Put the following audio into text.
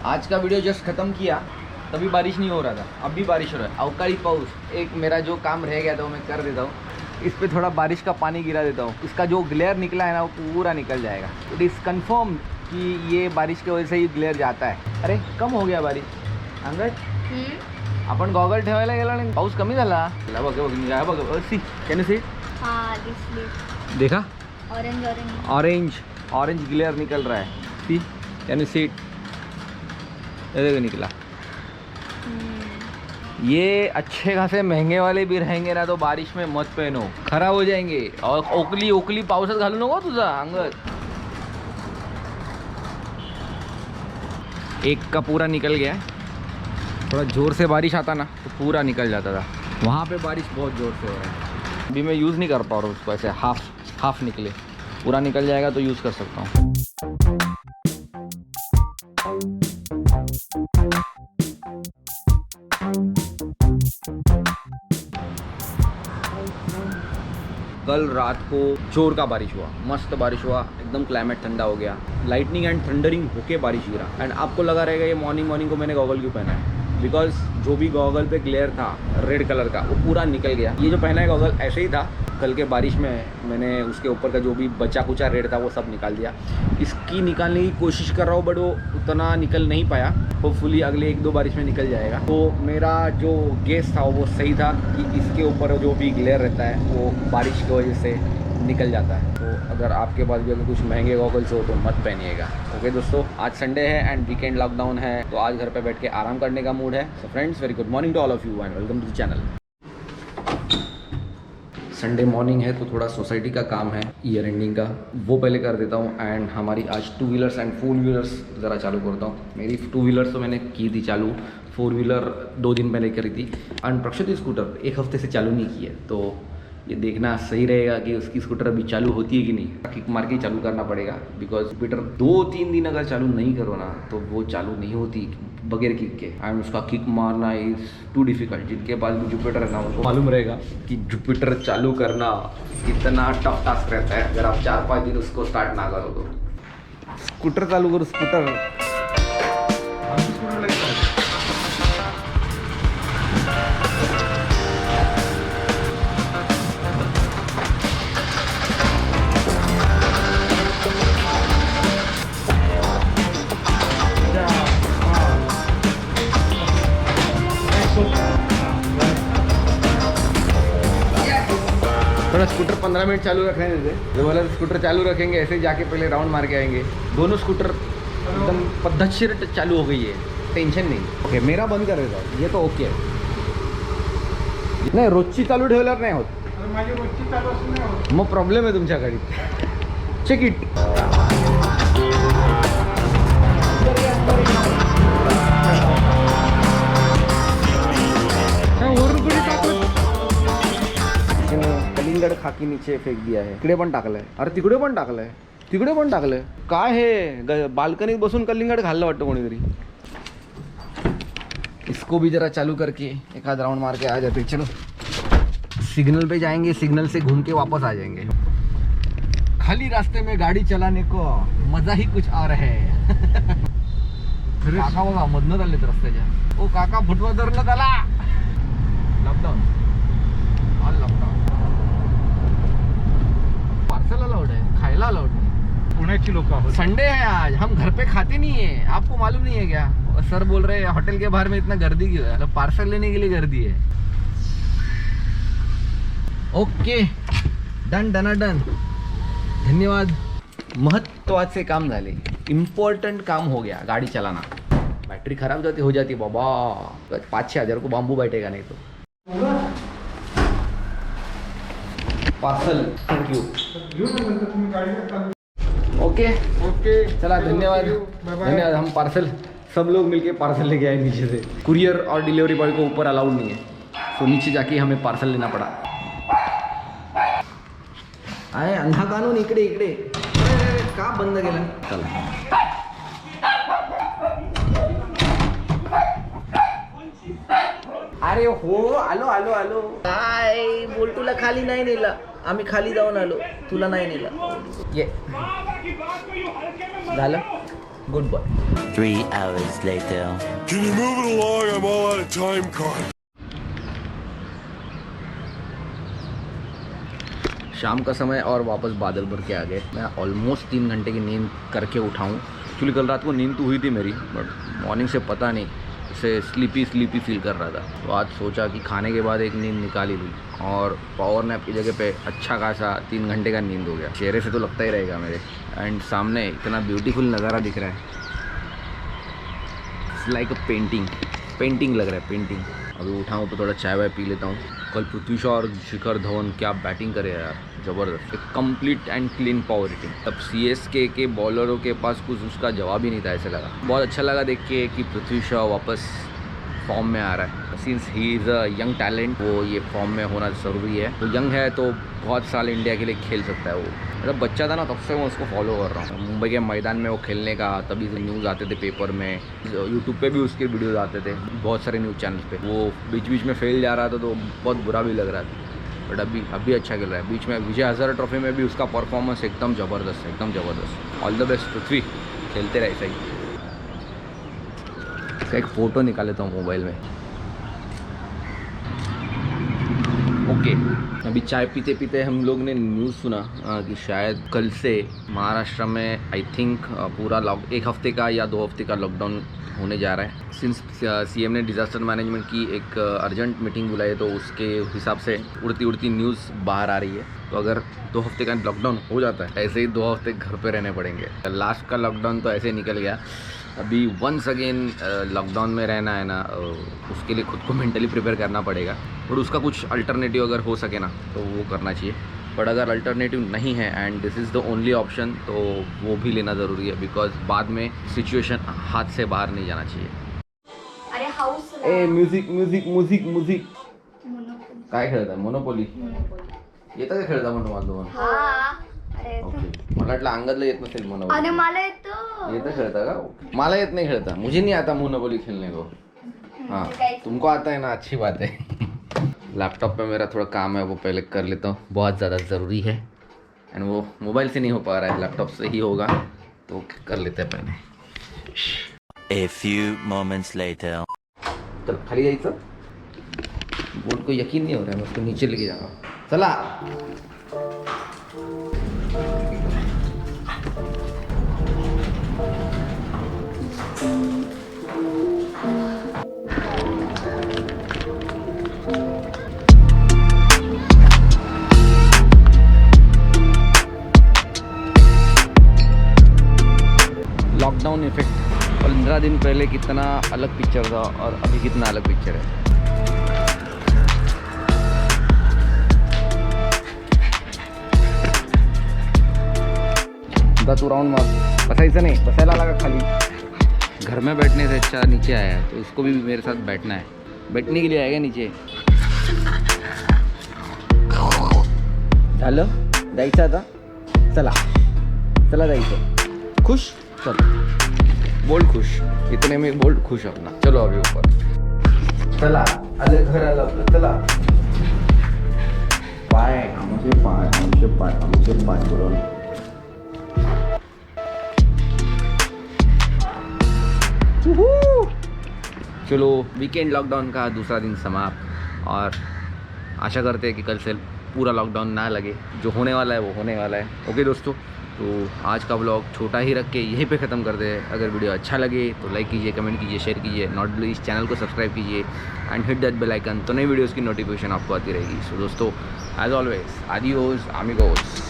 आज का video just खत्म किया, तभी बारिश नहीं हो रहा था, अब भी बारिश हो रहा है। अवकाली पाउस। एक मेरा जो काम रह गया था वो मैं कर देता हूँ। इस पे थोड़ा बारिश का पानी गिरा देता हूँ, इसका जो ग्लेयर निकला है ना वो पूरा निकल जाएगा। इट इज़ कन्फर्म कि ये बारिश की वजह से ही ग्लेयर जाता है। अरे कम हो गया बारिश अंगद, आपण गॉगल ठेवायला गेला आणि पाऊस कमी झाला। बघ बघ निघा बघ, सी कॅन यू सी? हाँ दिसली। देखा orange orange orange orange glare निकल रहा है। सी कैन यू सी? देखो निकला। ये अच्छे खासे महंगे वाले भी रहेंगे ना तो बारिश में मत पहनो, खराब हो जाएंगे। और ओकली ओकली पावसात घालू नको तुझा अंगद। एक का पूरा निकल गया, थोड़ा जोर से बारिश आता ना तो पूरा निकल जाता था। वहाँ पे बारिश बहुत जोर से हो रहा है। अभी मैं यूज़ नहीं कर पा रहा हूँ उसको, ऐसे हाफ निकले। पूरा निकल जाएगा तो यूज़ कर सकता हूँ। कल रात को जोर का बारिश हुआ, मस्त बारिश हुआ, एकदम क्लाइमेट ठंडा हो गया। लाइटनिंग एंड थंडरिंग होके बारिश गिरा। एंड आपको लगा रहेगा ये मॉर्निंग को मैंने गॉगल क्यों पहना है, बिकॉज जो भी गॉगल पे ग्लेयर था रेड कलर का वो पूरा निकल गया। ये जो पहना है गॉगल ऐसे ही था, कल के बारिश में मैंने उसके ऊपर का जो भी बचा कुचा रेड था वो सब निकाल दिया। इसकी निकालने की कोशिश कर रहा हूँ बट वो उतना निकल नहीं पाया। होपफुली अगले 1-2 बारिश में निकल जाएगा। तो मेरा जो गेस था वो सही था कि इसके ऊपर जो भी ग्लेयर रहता है वो बारिश की वजह से निकल जाता है। तो अगर आपके पास भी अगर कुछ महंगे गॉगल्स हो तो मत पहनिएगा। ओके दोस्तों, आज संडे है एंड वीकेंड लॉकडाउन है, तो आज घर पे बैठ के आराम करने का मूड है। So friends, very good morning to all of you and welcome to the channel. Sunday morning है तो थोड़ा सोसाइटी का काम है ईयर एंडिंग का, वो पहले कर देता हूँ। एंड हमारी आज 2 व्हीलर्स एंड 4 व्हीलर्स ज़रा चालू करता हूँ। मेरी 2 व्हीलर्स तो मैंने की थी चालू, 4 व्हीलर 2 दिन पहले करी थी। एंड प्रक्षित स्कूटर 1 हफ्ते से चालू नहीं की है, तो ये देखना सही रहेगा कि उसकी स्कूटर अभी चालू होती है कि नहीं। किक मार के ही चालू करना पड़ेगा, बिकॉज जुपिटर 2-3 दिन अगर चालू नहीं करो ना तो वो चालू नहीं होती बगैर किक के। एंड उसका किक मारना इज़ टू डिफिकल्ट। जिनके पास भी जुपिटर है ना उनको मालूम रहेगा कि जुपिटर चालू करना कितना टफ टास्क रहता है अगर आप 4-5 दिन उसको स्टार्ट ना करो तो। स्कूटर चालू करो, स्कूटर थोड़ा स्कूटर 15 मिनट चालू रखने देते। जो वाला स्कूटर चालू रखेंगे ऐसे जाके पहले राउंड मार के आएंगे। दोनों स्कूटर एकदम पद्धतशीर चालू हो गई है, टेंशन नहीं। ओके, मेरा बंद कर देता हूँ, ये तो ओके आहे। नाही रोजची चालू ठेवल्यावर नाही होत, मग प्रॉब्लेम आहे तुमच्या गाडीत। Check it. कलिंगड खाकी नीचे फेक दिया है। इकडे पण टाकलंय, अरे तिकडे पण टाकलंय, तिकडे पण टाकलंय। काय हे बाल्कनीत बसून कलिंगड खाल्लं वाटतं कोणीतरी। इसको भी जरा चालू करके एक आध राउंड मार के आ जाते। चलो सिग्नल पे जाएंगे, सिग्नल से घूम के वापस आ जाएंगे। खाली रास्ते में गाड़ी चलाने को मजा ही कुछ और है। काका बघा मधनं चाललेत रस्त्याच्या। ओ काका फुटवा धरण्यात आला। Lockdown lockdown. पार्सल अलाउड है, खायला अलाउड नहीं। पुण्याची लोक आहोत। संडे है आज, हम घर पे खाते नहीं है, आपको मालूम नहीं है क्या? सर बोल रहे हैं होटल के बाहर में इतना गर्दी क्यों है? पार्सल लेने के लिए गर्दी है। ओके, डन डन डन, धन्यवाद। महत्वाचे काम झाले, इम्पोर्टेंट काम हो गया। गाड़ी चलाना, बैटरी खराब जाती हो जाती बाबा, 5-6 हज़ार को बाम्बू बैठेगा नहीं तो। Parcel, thank you. Okay okay, चला, धन्यवाद धन्यवाद। हम पार्सल सब लोग मिलके पार्सल लेके आए नीचे से। कुरियर और डिलीवरी बॉय को ऊपर अलाउड नहीं है, तो नीचे जाके हमें पार्सल लेना पड़ा। आए अंधा कानून इकडे इकडे। अरे का बंद केलं? चला अरे हो, आलो आलो आलो। काय बोलटूला खाली नाही नेलं, आम्ही खाली जाऊन आलो, तुला नाही नेलं। ये झालं good boy. 3 hours later. Can you move it along? I'm all out of time card. शाम का समय और वापस बादल भर के आ गए। मैं ऑलमोस्ट 3 घंटे की नींद करके उठा हूँ। एक्चुअली कल रात को नींद तो हुई थी मेरी, बट मॉर्निंग से पता नहीं इसे स्लीपी फील कर रहा था। तो आज सोचा कि खाने के बाद एक नींद निकाल ही ली, और पावर नैप की जगह पे अच्छा खासा 3 घंटे का नींद हो गया। चेहरे से तो लगता ही रहेगा मेरे। एंड सामने इतना ब्यूटीफुल नज़ारा दिख रहा है, इट्स लाइक अ पेंटिंग लग रहा है, पेंटिंग। अभी उठा हूँ तो थोड़ा चाय वाय पी लेता हूँ। कल पृथ्वी शॉ और शिखर धवन क्या बैटिंग करे यार, ज़बरदस्त। एक complete and clean power hitting. तब CSK के बॉलरों के पास कुछ उसका जवाब ही नहीं था, ऐसे लगा। बहुत अच्छा लगा देख के कि पृथ्वी शॉ वापस फॉर्म में आ रहा है। Since he is a young talent, वो ये फॉर्म में होना ज़रूरी है। तो यंग है तो बहुत साल इंडिया के लिए खेल सकता है वो। मतलब बच्चा था ना, तब से मैं उसको फॉलो कर रहा हूँ। मुंबई के मैदान में वो खेलने का तभी से न्यूज़ आते थे पेपर में, यूट्यूब पे भी उसके वीडियोज़ आते थे बहुत सारे न्यूज़ चैनल पे। वो बीच में फेल जा रहा था तो बहुत बुरा भी लग रहा था, बट अभी अच्छा खेल रहा है। बीच में विजय हज़ारे ट्रॉफी में भी उसका परफॉर्मेंस एकदम ज़बरदस्त है, एकदम ज़बरदस्त। ऑल द बेस्ट पृथ्वी, खेलते रहे सही। इसका एक फ़ोटो निकाल लेता हूँ मोबाइल में। ओके, अभी चाय पीते पीते हम लोग ने न्यूज़ सुना कि शायद कल से महाराष्ट्र में आई थिंक पूरा एक हफ्ते का या 2 हफ्ते का लॉकडाउन होने जा रहा है। सिंस CM ने डिज़ास्टर मैनेजमेंट की एक अर्जेंट मीटिंग बुलाई है, तो उसके हिसाब से उड़ती न्यूज़ बाहर आ रही है। तो अगर 2 हफ्ते का लॉकडाउन हो जाता है, ऐसे ही 2 हफ्ते घर पे रहने पड़ेंगे। लास्ट का लॉकडाउन तो ऐसे निकल गया। अभी वंस अगेन लॉकडाउन में रहना है ना, उसके लिए खुद को मेंटली प्रिपेयर करना पड़ेगा। और उसका कुछ अल्टरनेटिव अगर हो सके ना तो वो करना चाहिए। बट अगर अल्टरनेटिव नहीं है and this is the only option, तो वो भी लेना ज़रूरी है, बिकॉज बाद में सिचुएशन हाथ से बाहर नहीं जाना चाहिए। अरे हाऊस म्युझिक काय खेळता? मोनोपोली येतं का खेळता म्हणून माझं? हा. अरे ओके, मला वाटलं अंगातलं येत नसेल आणि मोनोपोली। मला येतो. येतं खेळता का? मला येत नहीं खेळता, मुझे नहीं आता मोनोपोली खेलने को। हाँ, तुमको आता है ना, अच्छी बात है। लैपटॉप पे मेरा थोड़ा काम है, वो पहले कर लेता हूँ, बहुत ज़्यादा ज़रूरी है। एंड वो मोबाइल से नहीं हो पा रहा है, लैपटॉप से ही होगा, तो कर लेते हैं पहले। A few moments later. चल खाली जाइए। बोर्ड को यकीन नहीं हो रहा है, मैं उसको नीचे लेके जा रहा हूँ। चला। लॉकडाउन इफेक्ट 15 दिन पहले कितना अलग पिक्चर था और अभी कितना अलग पिक्चर है। तू राउंड मार, बसायचं नहीं, बसायला लगा खाली। घर में बैठने से अच्छा नीचे आया है, तो इसको भी मेरे साथ बैठना है। बैठने के लिए आएगा नीचे। झालं जायचं आता, चला जायचं। खुश? चल बोल्ड खुश, इतने में बोल्ड खुश अपना। चलो अभी ऊपर चला, अरे घर आलं आपलं, चला। पाय आमचे पाय बरोबर। चलो, वीकेंड लॉकडाउन का दूसरा दिन समाप्त, और आशा करते हैं कि कल से पूरा लॉकडाउन ना लगे। जो होने वाला है वो होने वाला है। ओके दोस्तों, तो आज का व्लॉग छोटा ही रख के यहीं पे ख़त्म करते हैं। अगर वीडियो अच्छा लगे तो लाइक कीजिए, कमेंट कीजिए, शेयर कीजिए, नॉट इस चैनल को सब्सक्राइब कीजिए and hit that bell icon, तो नई वीडियोज़ की नोटिफिकेशन आपको आती रहेगी। सो दोस्तों, एज ऑलवेज, आदियोस आमिगोस।